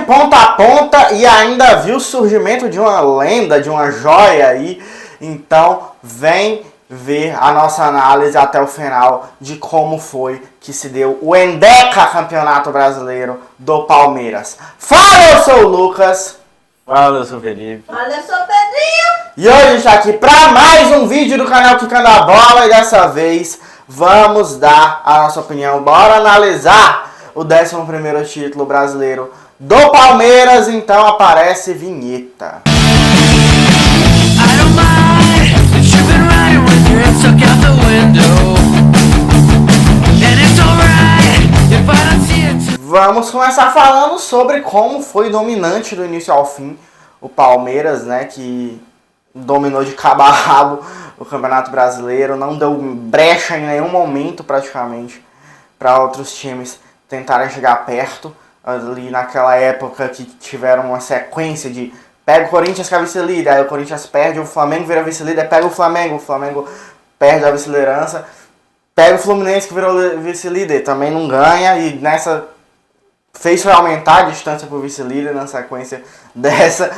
ponta a ponta e ainda viu o surgimento de uma lenda, de uma joia aí. Então, vem ver a nossa análise até o final de como foi que se deu o Endeca Campeonato Brasileiro do Palmeiras. Fala, eu sou o Lucas. Fala, eu sou o Felipe. Fala, eu sou o Pedrinho. E hoje a gente está aqui para mais um vídeo do canal Quicando a Bola. E dessa vez vamos dar a nossa opinião. Bora analisar o 11º título brasileiro do Palmeiras. Então aparece vinheta. Vamos começar falando sobre como foi dominante do início ao fim o Palmeiras, né, que dominou de cabo a rabo o Campeonato Brasileiro, não deu brecha em nenhum momento praticamente para outros times tentarem chegar perto. Ali naquela época que tiveram uma sequência de pega o Corinthians que é vice-líder, aí o Corinthians perde, o Flamengo vira vice-líder, pega o Flamengo perde a vice-liderança, pega o Fluminense que virou vice-líder, também não ganha, e nessa fez aumentar a distância pro vice-líder na sequência dessa,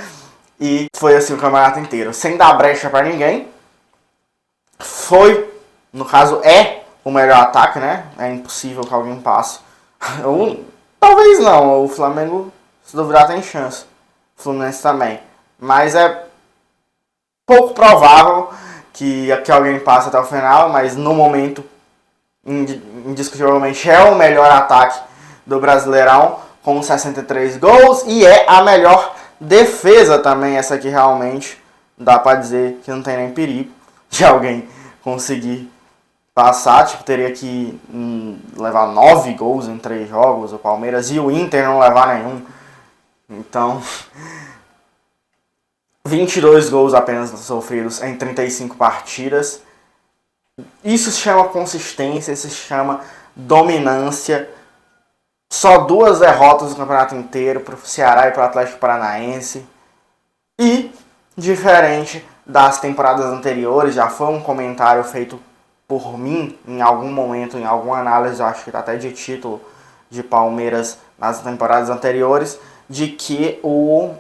e foi assim o campeonato inteiro, sem dar brecha para ninguém. Foi, no caso, o melhor ataque, né? É impossível que alguém passe. Talvez não, o Flamengo, se duvidar, tem chance. O Fluminense também. Mas é pouco provável que alguém passe até o final, mas no momento, indiscutivelmente, é o melhor ataque do Brasileirão, com 63 gols, e é a melhor defesa também. Essa aqui realmente dá pra dizer que não tem nem perigo de alguém conseguir passar. Tipo, teria que levar 9 gols em 3 jogos, o Palmeiras, e o Inter não levar nenhum. Então, 22 gols apenas sofridos em 35 partidas. Isso se chama consistência, isso se chama dominância. Só 2 derrotas no campeonato inteiro para o Ceará e para o Atlético Paranaense. E, diferente das temporadas anteriores, já foi um comentário feito por mim em algum momento, em alguma análise, acho que até de título de Palmeiras nas temporadas anteriores, de que o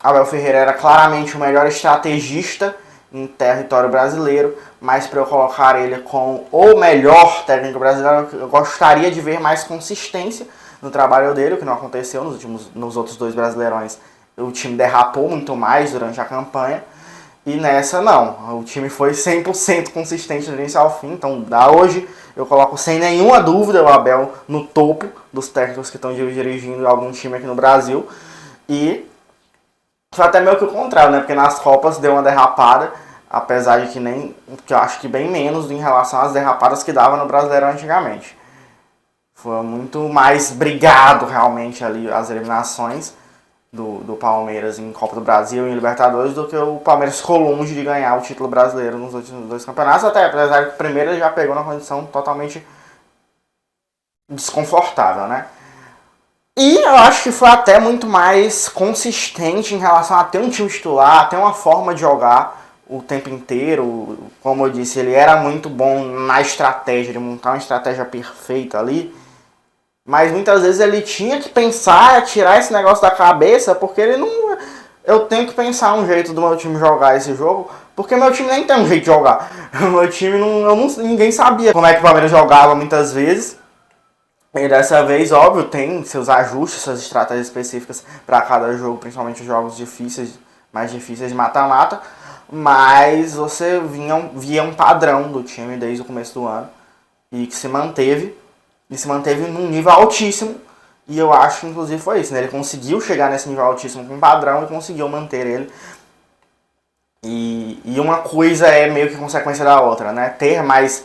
Abel Ferreira era claramente o melhor estrategista em território brasileiro, mas para eu colocar ele como o melhor técnico brasileiro, eu gostaria de ver mais consistência no trabalho dele, o que não aconteceu nos outros 2 brasileirões. O time derrapou muito mais durante a campanha, e nessa não, o time foi 100% consistente do início ao fim. Então hoje eu coloco sem nenhuma dúvida o Abel no topo dos técnicos que estão dirigindo algum time aqui no Brasil. E foi até meio que o contrário, né? Porque nas Copas deu uma derrapada, apesar de que eu acho que bem menos em relação às derrapadas que dava no Brasileirão antigamente. Foi muito mais brigado realmente ali as eliminações do Palmeiras em Copa do Brasil e em Libertadores do que o Palmeiras ficou longe de ganhar o título brasileiro nos últimos 2 campeonatos, até apesar que o primeiro ele já pegou na condição totalmente desconfortável, né? E eu acho que foi até muito mais consistente em relação a ter um time titular, a ter uma forma de jogar o tempo inteiro. Como eu disse, ele era muito bom na estratégia, de montar uma estratégia perfeita ali. Mas muitas vezes ele tinha que pensar, tirar esse negócio da cabeça, porque ele não... Eu tenho que pensar um jeito do meu time jogar esse jogo, porque meu time nem tem um jeito de jogar. Meu time ninguém sabia como é que o Palmeiras jogava muitas vezes. E dessa vez, óbvio, tem seus ajustes, suas estratégias específicas para cada jogo, principalmente os jogos difíceis, mais difíceis de mata-mata. Mas você via um padrão do time desde o começo do ano, e que se manteve num nível altíssimo, e eu acho que inclusive foi isso, né? Ele conseguiu chegar nesse nível altíssimo com um padrão e conseguiu manter ele. E uma coisa é meio que consequência da outra, né? Ter mais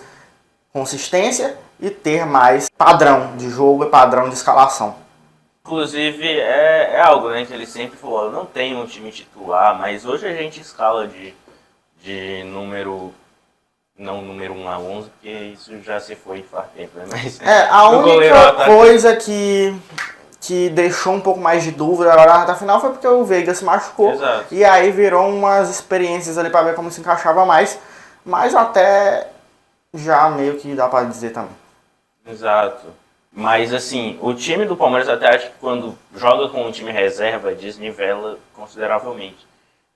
consistência e ter mais padrão de jogo e padrão de escalação. Inclusive, é algo, né, que ele sempre falou, não tem um time titular, mas hoje a gente escala de número... Não número 1 a 11, porque isso já se foi faz tempo, né? Mas a única coisa que deixou um pouco mais de dúvida agora na reta final foi porque o Veiga se machucou. Exato. E aí virou umas experiências ali pra ver como se encaixava mais. Mas até já meio que dá pra dizer também. Exato. Mas, assim, o time do Palmeiras até acho que quando joga com o time reserva, desnivela consideravelmente.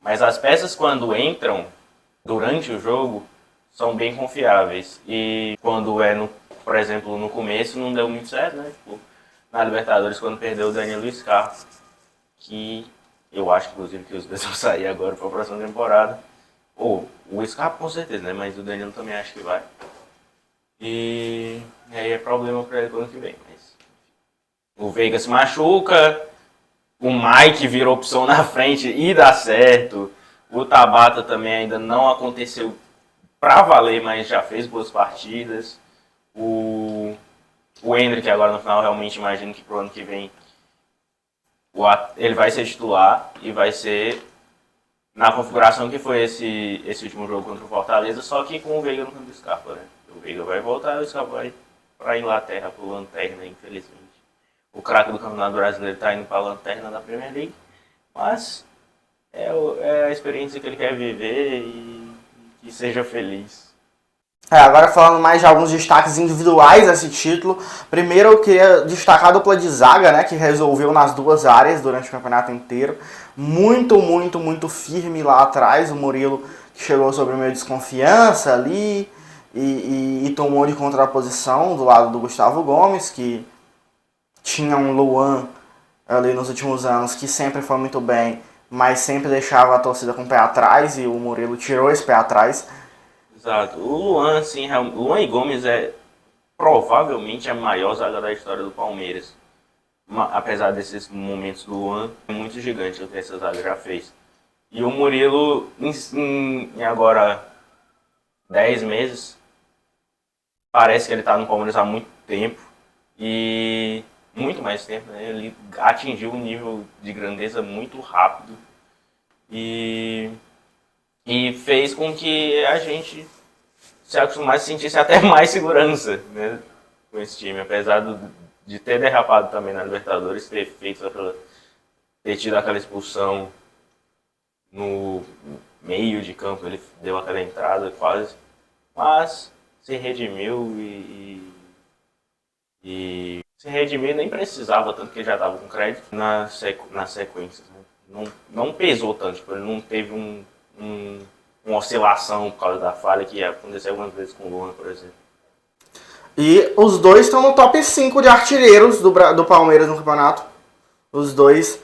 Mas as peças, quando entram durante o jogo, são bem confiáveis. E quando por exemplo, no começo, não deu muito certo, né? Tipo, na Libertadores, quando perdeu o Danilo Scarpa, que eu acho, inclusive, que os dois vão sair agora para a próxima temporada. Ou, o Scarpa com certeza, né? Mas o Danilo também acho que vai. E aí é problema para ele quando que vem. Mas o Veiga se machuca, o Mike virou opção na frente e dá certo. O Tabata também ainda não aconteceu pra valer, mas já fez boas partidas. O Endrick agora no final, realmente imagino que pro ano que vem ele vai ser titular e vai ser na configuração que foi esse último jogo contra o Fortaleza, só que com o Veiga no campo do Scarpa, né? O Veiga vai voltar e o Scarpa vai pra Inglaterra, pro Lanterna, infelizmente. O craque do Campeonato Brasileiro tá indo pra Lanterna da Premier League, mas é a experiência que ele quer viver e que seja feliz. Agora falando mais de alguns destaques individuais desse título. Primeiro eu queria destacar a dupla de zaga, né, que resolveu nas duas áreas durante o campeonato inteiro. Muito firme lá atrás. O Murilo que chegou sobre meio desconfiança ali e tomou de contraposição do lado do Gustavo Gomes, que tinha um Luan ali nos últimos anos que sempre foi muito bem, mas sempre deixava a torcida com o pé atrás, e o Murilo tirou esse pé atrás. Exato. O Luan, assim, Luan e Gomes é provavelmente a maior zaga da história do Palmeiras. Apesar desses momentos do Luan, é muito gigante o que essa zaga já fez. E o Murilo, em agora 10 meses, parece que ele está no Palmeiras há muito tempo. E muito mais tempo, né? Ele atingiu um nível de grandeza muito rápido. E fez com que a gente se acostumasse a sentir até mais segurança, né, com esse time. Apesar de ter derrapado também na Libertadores, ter tido aquela expulsão no meio de campo, ele deu aquela entrada quase, mas se redimiu e se redimiu, nem precisava, tanto que ele já estava com crédito nas sequências, né? Não pesou tanto, tipo, ele não teve uma oscilação por causa da falha que aconteceu algumas vezes com o Luan, por exemplo. E os dois estão no top 5 de artilheiros do Palmeiras no campeonato. Os dois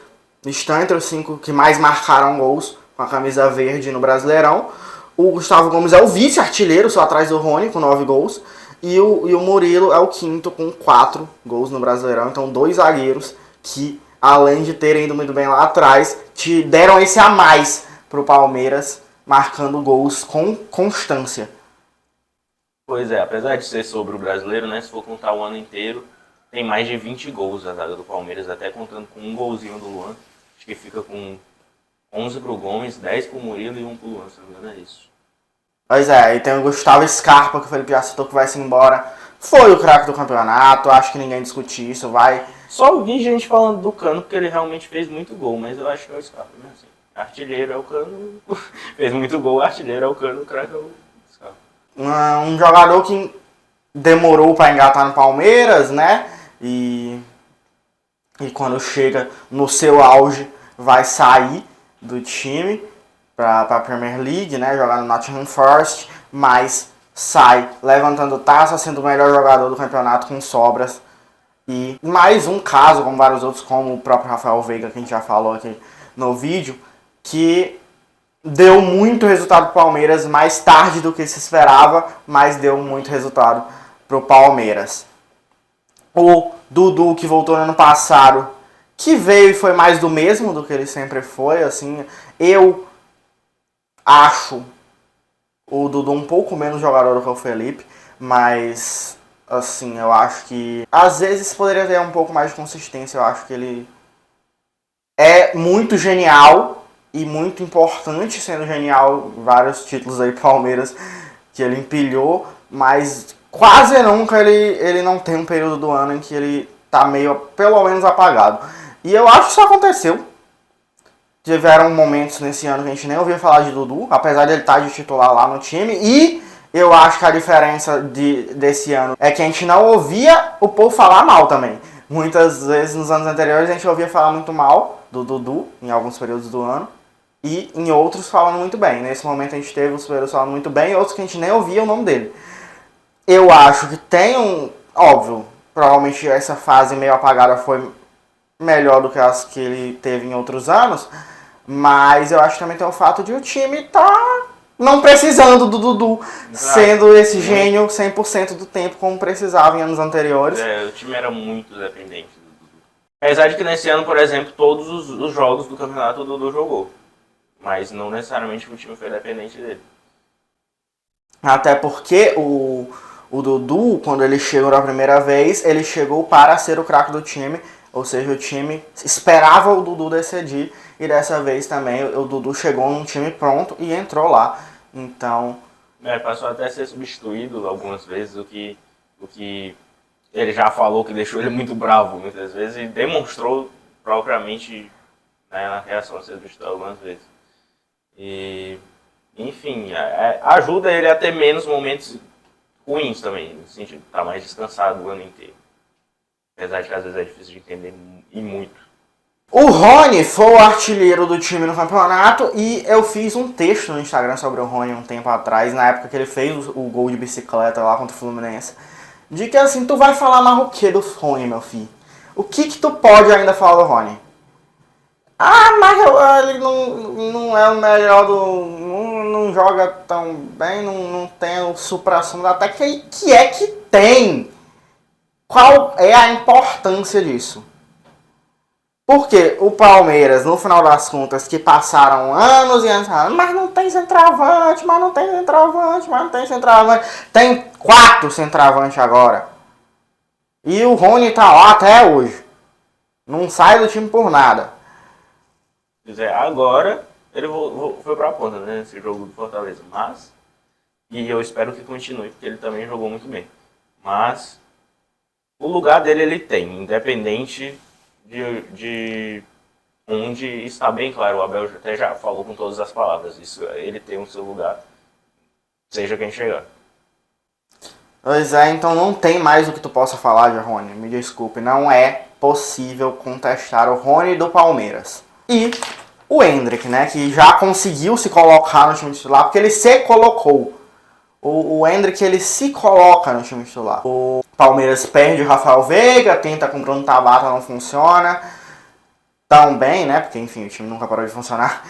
estão entre os 5 que mais marcaram gols com a camisa verde no Brasileirão. O Gustavo Gomes é o vice-artilheiro, só atrás do Rony, com 9 gols. E o Murilo é o quinto, com 4 gols no Brasileirão. Então, 2 zagueiros que, além de terem ido muito bem lá atrás, te deram esse a mais pro Palmeiras, marcando gols com constância. Pois é, apesar de ser sobre o brasileiro, né, se for contar o ano inteiro, tem mais de 20 gols a zaga do Palmeiras, até contando com um golzinho do Luan. Acho que fica com 11 pro Gomes, 10 pro Murilo e 1 pro Luan, se não me engano é isso. Pois é, e tem o Gustavo Scarpa, que o Felipe já citou, que vai se embora. Foi o craque do campeonato, acho que ninguém discute isso, vai. Só vi gente falando do Cano, porque ele realmente fez muito gol, mas eu acho que é o Scarpa mesmo assim. Artilheiro é o Cano, fez muito gol, artilheiro é o Cano, o craque é o Scarpa. Um jogador que demorou para engatar no Palmeiras, né? E quando chega no seu auge, vai sair do time para a Premier League, né? Jogar no Nottingham Forest, mas sai levantando taça, sendo o melhor jogador do campeonato com sobras. E mais um caso, como vários outros, como o próprio Rafael Veiga, que a gente já falou aqui no vídeo, que deu muito resultado pro Palmeiras, mais tarde do que se esperava, mas deu muito resultado pro Palmeiras. O Dudu, que voltou no ano passado, que veio e foi mais do mesmo do que ele sempre foi, assim, eu acho o Dudu um pouco menos jogador do que o Felipe, mas, assim, eu acho que às vezes poderia ter um pouco mais de consistência. Eu acho que ele é muito genial e muito importante, sendo genial, vários títulos aí Palmeiras que ele empilhou, mas quase nunca ele não tem um período do ano em que ele tá meio, pelo menos, apagado. E eu acho que isso aconteceu. Tiveram momentos nesse ano que a gente nem ouvia falar de Dudu, apesar de ele estar de titular lá no time, e Eu acho que a diferença desse ano é que a gente não ouvia o povo falar mal também. Muitas vezes nos anos anteriores a gente ouvia falar muito mal do Dudu, em alguns períodos do ano, e em outros falando muito bem. Nesse momento a gente teve os períodos falando muito bem e outros que a gente nem ouvia o nome dele. Eu acho que tem óbvio, provavelmente essa fase meio apagada foi melhor do que as que ele teve em outros anos, mas eu acho que também tem o fato de o time tá não precisando do Dudu, sendo esse gênio 100% do tempo como precisava em anos anteriores. O time era muito dependente do Dudu. Apesar de que nesse ano, por exemplo, todos os jogos do campeonato o Dudu jogou, mas não necessariamente o time foi dependente dele. Até porque o Dudu, quando ele chegou da primeira vez, ele chegou para ser o craque do time, ou seja, o time esperava o Dudu decidir, e dessa vez também o Dudu chegou num time pronto e entrou lá. Então... passou até a ser substituído algumas vezes, o que ele já falou que deixou ele muito bravo muitas vezes, e demonstrou propriamente, né, na reação a ser substituído algumas vezes. E, enfim, ajuda ele a ter menos momentos ruins também, no sentido de estar mais descansado o ano inteiro. Apesar de que às vezes é difícil de entender e muito. O Rony foi o artilheiro do time no campeonato e eu fiz um texto no Instagram sobre o Rony um tempo atrás, na época que ele fez o gol de bicicleta lá contra o Fluminense, de que assim, tu vai falar mais o que do Rony, meu filho? O que tu pode ainda falar do Rony? Ah, mas ele não é o melhor do... Não joga tão bem, não tem o supra-sumo até que é que tem. Qual é a importância disso? Porque o Palmeiras, no final das contas, que passaram anos e anos, mas não tem centroavante, tem 4 centroavantes agora. E o Rony tá lá até hoje. Não sai do time por nada. Pois é, agora ele foi pra ponta, né, nesse jogo do Fortaleza. Mas, e eu espero que continue, porque ele também jogou muito bem. Mas, o lugar dele ele tem, independente de onde está bem claro. O Abel até já falou com todas as palavras. Isso, ele tem o seu lugar, seja quem chegar. Pois é, então não tem mais o que tu possa falar de Rony. Me desculpe, não é possível contestar o Rony do Palmeiras. E o Endrick, né, que já conseguiu se colocar no time titular, porque ele se colocou. O Endrick, ele se coloca no time titular. O Palmeiras perde o Rafael Veiga, tenta com o Bruno Tabata, não funciona tão bem, né, porque enfim, o time nunca parou de funcionar,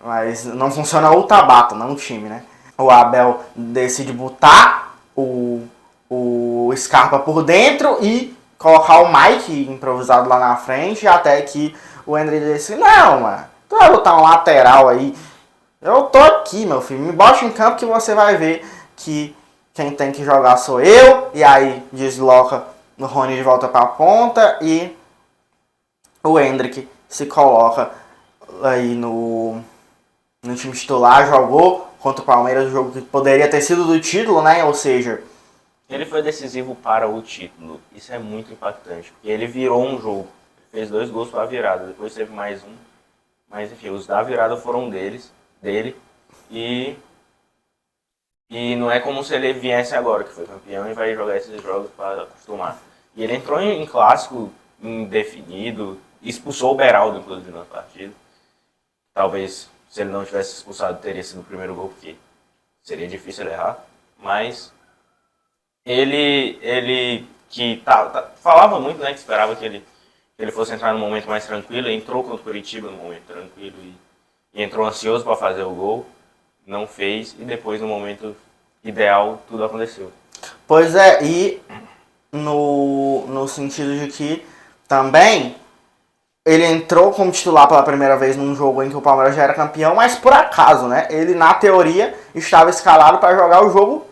mas não funciona o Tabata, não o time, né. O Abel decide botar o Scarpa por dentro e colocar o Mike improvisado lá na frente, até que o Endrick disse, não, mano, tu vai botar um lateral aí, eu tô aqui, meu filho, me bote em campo que você vai ver que quem tem que jogar sou eu, e aí desloca o Rony de volta para a ponta e o Endrick se coloca aí no time titular, jogou contra o Palmeiras, um jogo que poderia ter sido do título, né, ou seja... Ele foi decisivo para o título, isso é muito impactante, porque ele virou um jogo, fez 2 gols para a virada, depois teve mais um, mas enfim, os da virada foram dele, e não é como se ele viesse agora, que foi campeão, e vai jogar esses jogos para acostumar. E ele entrou em clássico indefinido, expulsou o Beraldo, inclusive, na partida. Talvez, se ele não tivesse expulsado, teria sido o primeiro gol, porque seria difícil ele errar. Mas ele que falava muito, né, que esperava que ele fosse entrar num momento mais tranquilo, entrou contra o Curitiba num momento tranquilo e entrou ansioso para fazer o gol. Não fez, e depois, no momento ideal, tudo aconteceu. Pois é, e no sentido de que também ele entrou como titular pela primeira vez num jogo em que o Palmeiras já era campeão, mas por acaso, né? Ele, na teoria, estava escalado para jogar o jogo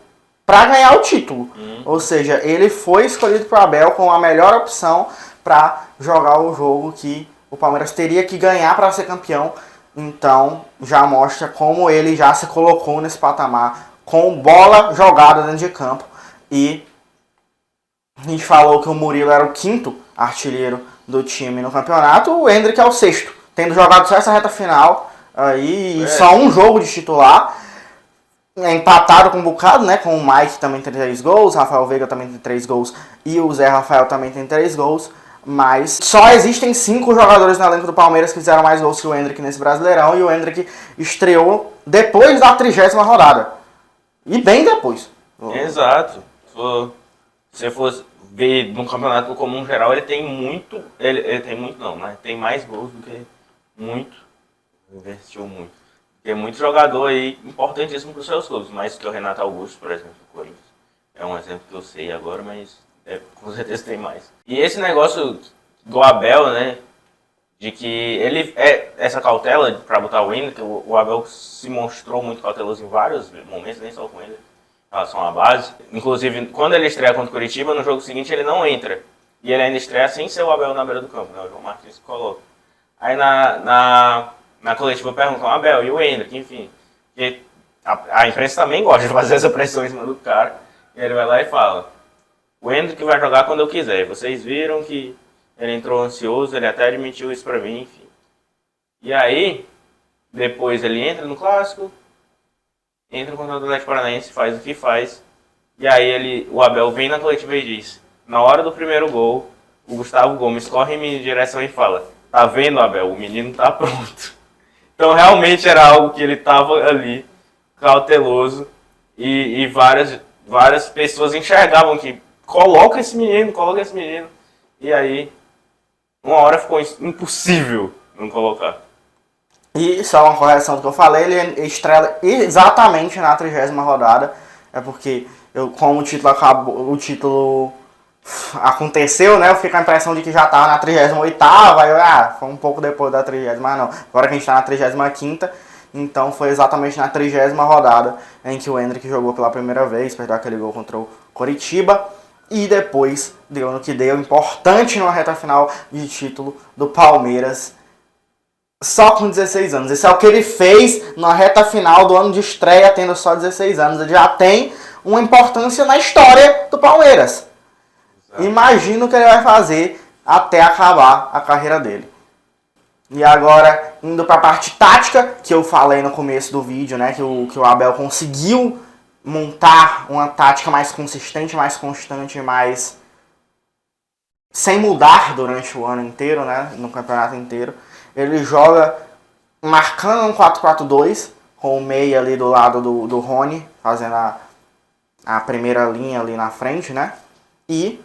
para ganhar o título. Ou seja, ele foi escolhido por Abel como a melhor opção para jogar o jogo que o Palmeiras teria que ganhar para ser campeão. Então, já mostra como ele já se colocou nesse patamar com bola jogada dentro de campo. E a gente falou que o Murilo era o 5º artilheiro do time no campeonato, o Endrick é o 6º, tendo jogado só essa reta final aí, só um jogo de titular. é empatado com um bocado, né? Com o Mike também tem 3 gols, Rafael Veiga também tem 3 gols e o Zé Rafael também tem 3 gols. Mas só existem 5 jogadores no elenco do Palmeiras que fizeram mais gols que o Endrick nesse Brasileirão. E o Endrick estreou depois da 30ª rodada. E bem depois. Exato. Se você fosse ver no campeonato comum geral, ele tem muito. Ele tem muito não, né? Tem mais gols do que muito. Investiu muito. Tem muito jogador aí importantíssimo para os seus clubes, mais que o Renato Augusto, por exemplo, do Corinthians. É um exemplo que eu sei agora, mas com certeza tem mais. E esse negócio do Abel, né? De que ele essa cautela para botar o Endrick, o Abel se mostrou muito cauteloso em vários momentos, nem só com ele, em relação à base. Inclusive, quando ele estreia contra o Curitiba, no jogo seguinte ele não entra. E ele ainda estreia sem ser o Abel na beira do campo, né? O João Martins coloca. Aí na coletiva perguntam, Abel, e o Endrick, enfim. Porque a imprensa também gosta de fazer essa pressão em cima do cara. E ele vai lá e fala, o Endrick vai jogar quando eu quiser. Vocês viram que ele entrou ansioso, ele até admitiu isso pra mim, enfim. E aí, depois ele entra no Clássico, entra contra o Atlético Paranaense, faz o que faz. E aí o Abel vem na coletiva e diz, na hora do primeiro gol, o Gustavo Gomes corre em minha direção e fala, tá vendo, Abel, o menino tá pronto. Então realmente era algo que ele tava ali, cauteloso, e várias pessoas enxergavam que coloca esse menino. E aí, uma hora ficou impossível não colocar. E só uma correção do que eu falei, ele estreia exatamente na 30ª rodada. É porque, como o título aconteceu, né? Eu fico com a impressão de que já estava na 38ª, foi um pouco depois da 30ª, mas não. Agora que a gente está na 35ª, então foi exatamente na 30ª rodada em que o Endrick jogou pela primeira vez, perdeu aquele gol contra o Coritiba. E depois deu no que deu, importante numa reta final de título do Palmeiras, só com 16 anos. Esse é o que ele fez na reta final do ano de estreia, tendo só 16 anos. Ele já tem uma importância na história do Palmeiras. Exato. Imagina o que ele vai fazer até acabar a carreira dele. E agora, indo para a parte tática, que eu falei no começo do vídeo, né, que o Abel conseguiu montar uma tática mais consistente, mais constante, mais sem mudar durante o ano inteiro, né, no campeonato inteiro. Ele joga marcando um 4-4-2, com o meia ali do lado do Rony, fazendo a primeira linha ali na frente, né? E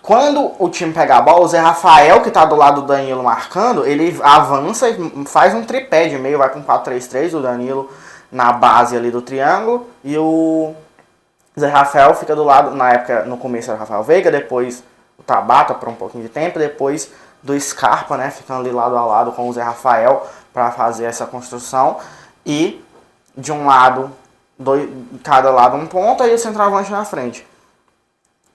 quando o time pega a bola, o Zé Rafael, que está do lado do Danilo marcando, ele avança e faz um tripé de meio, vai com 4-3-3, o Danilo na base ali do triângulo, e o Zé Rafael fica do lado, na época, no começo era o Rafael Veiga, depois o Tabata por um pouquinho de tempo, depois do Scarpa, né, ficando ali lado a lado com o Zé Rafael para fazer essa construção, e de um lado, cada lado um ponto, e o centroavante na frente.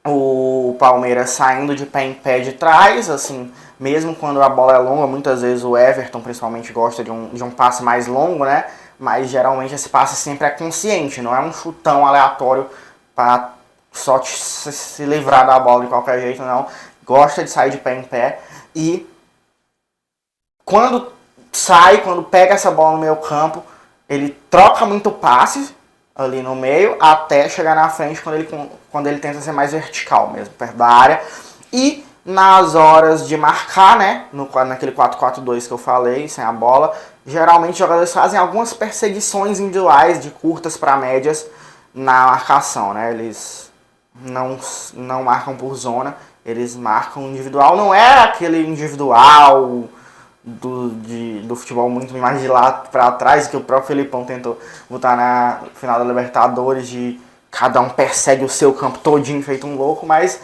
O Palmeiras saindo de pé em pé de trás, assim, mesmo quando a bola é longa, muitas vezes o Everton principalmente gosta de um passe mais longo, né, mas geralmente esse passe sempre é consciente, não é um chutão aleatório para só se livrar da bola de qualquer jeito, não. Gosta de sair de pé em pé. E quando pega essa bola no meio campo, ele troca muito passe ali no meio até chegar na frente quando ele tenta ser mais vertical mesmo, perto da área. E nas horas de marcar, né, naquele 4-4-2 que eu falei, sem a bola, geralmente os jogadores fazem algumas perseguições individuais de curtas para médias na marcação, né? Eles não marcam por zona, eles marcam individual. Não é aquele individual do futebol muito mais de lá para trás, que o próprio Felipão tentou botar na final da Libertadores, de cada um persegue o seu campo todinho feito um louco, mas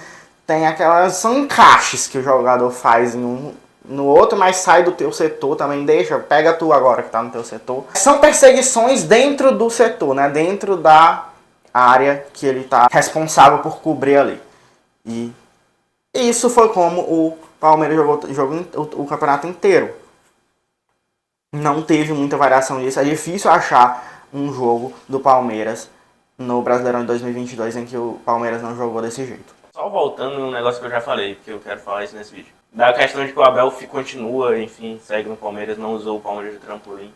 são encaixes que o jogador faz em um no outro, mas sai do teu setor também, pega tu agora que tá no teu setor. São perseguições dentro do setor, né, dentro da área que ele tá responsável por cobrir ali. E isso foi como o Palmeiras jogou o campeonato inteiro. Não teve muita variação disso. É difícil achar um jogo do Palmeiras no Brasileirão de 2022 em que o Palmeiras não jogou desse jeito. Só voltando no negócio que eu já falei, porque eu quero falar isso nesse vídeo. Da questão de que o Abel continua, enfim, segue no Palmeiras, não usou o Palmeiras de trampolim.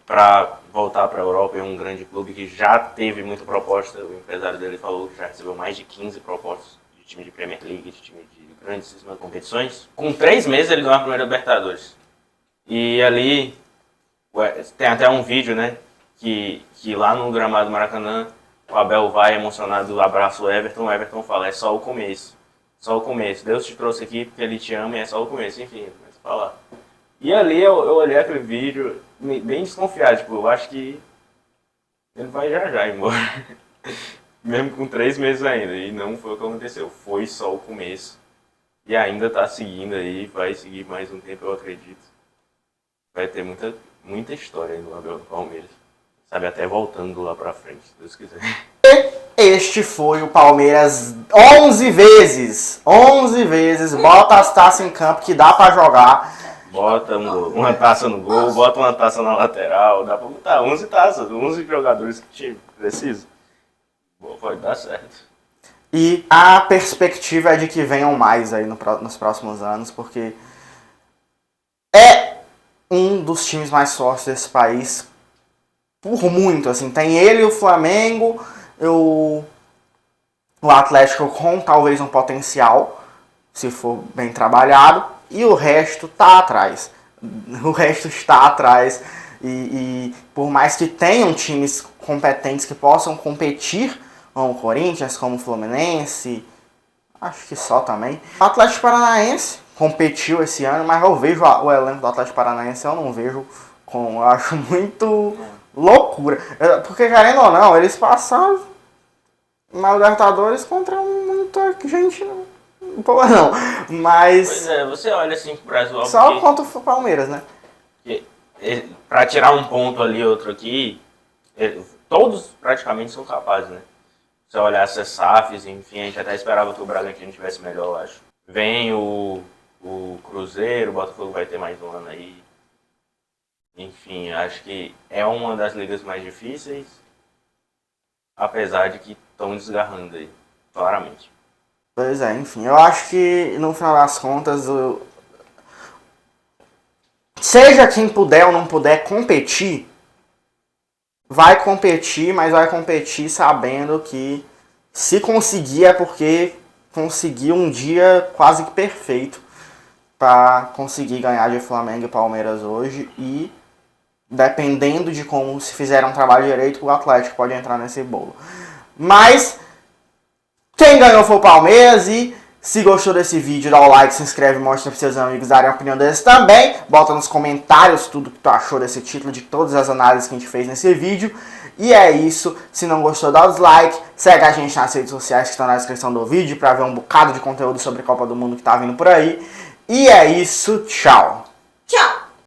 para voltar para a Europa em um grande clube que já teve muita proposta. O empresário dele falou que já recebeu mais de 15 propostas de time de Premier League, de time de grandíssimas competições. Com 3 meses ele ganhou a primeira Libertadores. E ali tem até um vídeo, né, que lá no gramado do Maracanã, o Abel vai emocionado, abraça o Everton fala, é só o começo. Só o começo. Deus te trouxe aqui porque ele te ama e é só o começo. Enfim, começa a falar. E ali eu olhei aquele vídeo bem desconfiado, tipo, eu acho que ele vai já embora. Mesmo com 3 meses ainda. E não foi o que aconteceu. Foi só o começo. E ainda tá seguindo aí, vai seguir mais um tempo, eu acredito. Vai ter muita história aí no Abel do Palmeiras. Sabe, até voltando lá pra frente, se Deus quiser. Este foi o Palmeiras 11 vezes. 11 vezes. Bota as taças em campo que dá pra jogar. Bota uma taça no gol, bota uma taça na lateral. Dá pra botar 11 taças, 11 jogadores que o time precisa. Pode dar certo. E a perspectiva é de que venham mais aí nos próximos anos, porque é um dos times mais fortes desse país por muito, assim. Tem ele e o Flamengo, o Atlético com talvez um potencial, se for bem trabalhado, e o resto tá atrás. O resto está atrás. E por mais que tenham times competentes que possam competir, como o Corinthians, como o Fluminense, acho que só também. O Atlético Paranaense competiu esse ano, mas eu vejo o elenco do Atlético Paranaense, eu não vejo com, eu acho muito loucura. Porque, querendo ou não, eles passaram na Libertadores contra muita gente boa, não. Mas Pois é, você olha assim pro Brasil... só contra o Palmeiras, né? Pra tirar um ponto ali, outro aqui, todos praticamente são capazes, né? Se olhar essas SAFs, enfim, a gente até esperava que o Bragantino tivesse melhor, eu acho. Vem o Cruzeiro, o Botafogo vai ter mais um ano aí. Enfim, acho que é uma das ligas mais difíceis, apesar de que estão desgarrando aí, claramente. Pois é, enfim, eu acho que no final das contas, seja quem puder ou não puder competir, vai competir, mas vai competir sabendo que se conseguir é porque conseguiu um dia quase que perfeito para conseguir ganhar de Flamengo e Palmeiras hoje, e dependendo de como se fizer um trabalho direito, o Atlético pode entrar nesse bolo. Mas quem ganhou foi o Palmeiras, e se gostou desse vídeo, dá o like, se inscreve, mostra para seus amigos darem a opinião deles também. Bota nos comentários tudo que tu achou desse título, de todas as análises que a gente fez nesse vídeo. E é isso, se não gostou, dá os like, segue a gente nas redes sociais que estão na descrição do vídeo para ver um bocado de conteúdo sobre a Copa do Mundo que tá vindo por aí. E é isso, tchau!